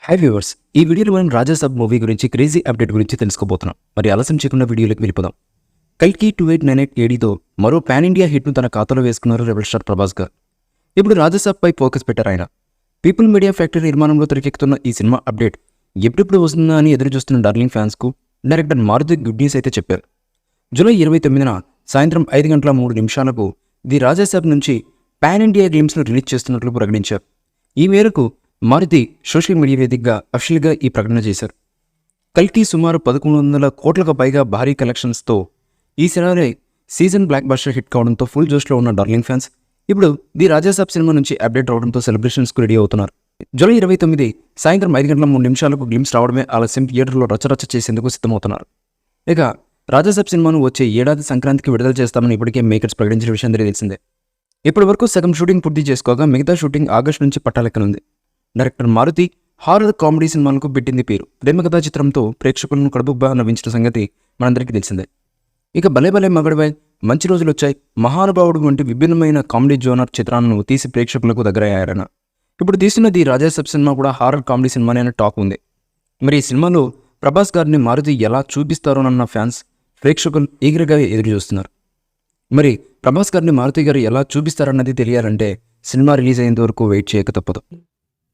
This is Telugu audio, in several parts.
హాయ్ వ్యూవర్స్, ఈ వీడియోలో మనం రాజాసాబ్ మూవీ గురించి క్రేజీ అప్డేట్ గురించి తెలుసుకోబోతున్నాం. మరి ఆలస్యం చేయకుండా వీడియోలోకి వెళ్ళిపోదాం. కల్కి 2898 ఏడీతో మరో పాన్ ఇండియా హిట్ను తన ఖాతాలో వేసుకున్నారు రెబల్ స్టార్ ప్రభాస్ గారు. ఇప్పుడు రాజాసాబ్ పై ఫోకస్ పెట్టారు ఆయన. పీపుల్ మీడియా ఫ్యాక్టరీ నిర్మాణంలో తెరకెక్కుతున్న ఈ సినిమా అప్డేట్ ఎప్పుడెప్పుడు వస్తుందా అని ఎదురు చూస్తున్న డార్లింగ్ ఫ్యాన్స్కు డైరెక్టర్ మారుతి గుడ్ న్యూస్ అయితే చెప్పారు. జూలై 29న సాయంత్రం 5:03 ది రాజాసాబ్ నుంచి పాన్ ఇండియా గేమ్స్ను రిలీజ్ చేస్తున్నట్లు ప్రకటించారు. ఈ మేరకు మారుతి సోషల్ మీడియా వేదికగా అఫీషియల్గా ఈ ప్రకటన చేశారు. కల్కి సుమారు 1100 కోట్లకు పైగా భారీ కలెక్షన్స్తో ఈ సినిమానే సీజన్ బ్లాక్ బస్టర్ హిట్ కావడంతో ఫుల్ జోష్లో ఉన్న డార్లింగ్ ఫ్యాన్స్ ఇప్పుడు ది రాజాసాబ్ సినిమా నుంచి అప్డేట్ రావడంతో సెలబ్రేషన్స్కు రెడీ అవుతున్నారు. జూలై 29 సాయంత్రం 5:03 గ్లిమ్స్ రావడమే ఆలస్యం థియేటర్లో రచ్చరచ్చ చేసేందుకు సిద్ధమవుతున్నారు. ఇక రాజాసాబ్ సినిమాను వచ్చే ఏడాది సంక్రాంతికి విడుదల చేస్తామని ఇప్పటికే మేకర్స్ ప్రకటించిన విషయం తెలిసిందే. ఇప్పటి వరకు సగం షూటింగ్ పూర్తి చేసుకోగా మిగతా షూటింగ్ ఆగస్టు నుంచి పట్టాలెక్కనుంది. డైరెక్టర్ మారుతి హారర్ కామెడీ సినిమాలకు పెట్టింది పేరు. ప్రేమకథా చిత్రంతో ప్రేక్షకులను కడుపుబ్బా నవ్వించిన సంగతి మనందరికీ తెలిసిందే. ఇక భలే భలే మగడివై, మంచి రోజులు వచ్చాయి, మహానుభావుడు వంటి విభిన్నమైన కామెడీ జోనర్ చిత్రాలను తీసి ప్రేక్షకులకు దగ్గరయ్యారన. ఇప్పుడు తీసిన ది రాజాసాబ్ సినిమా కూడా హారర్ కామెడీ సినిమానే అనే టాక్ ఉంది. మరి ఈ సినిమాలో ప్రభాస్ గారిని మారుతి ఎలా చూపిస్తారోనన్న ఫ్యాన్స్ ప్రేక్షకులు ఈగర్గా ఎదురు చూస్తున్నారు. మరి ప్రభాస్ గారిని మారుతి గారు ఎలా చూపిస్తారన్నది తెలియాలంటే సినిమా రిలీజ్ అయ్యేంత వరకు వెయిట్ చేయక తప్పదు.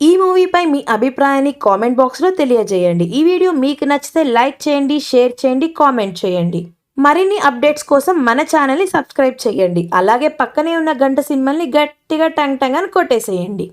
ఈ మూవీపై మీ అభిప్రాయాన్ని కామెంట్ బాక్స్లో తెలియజేయండి. ఈ వీడియో మీకు నచ్చితే లైక్ చేయండి, షేర్ చేయండి, కామెంట్ చేయండి. మరిన్ని అప్డేట్స్ కోసం మన ఛానల్ని సబ్స్క్రైబ్ చేయండి. అలాగే పక్కనే ఉన్న గంట సింబల్ని గట్టిగా టంగ్ టంగ్ అని కొట్టేసేయండి.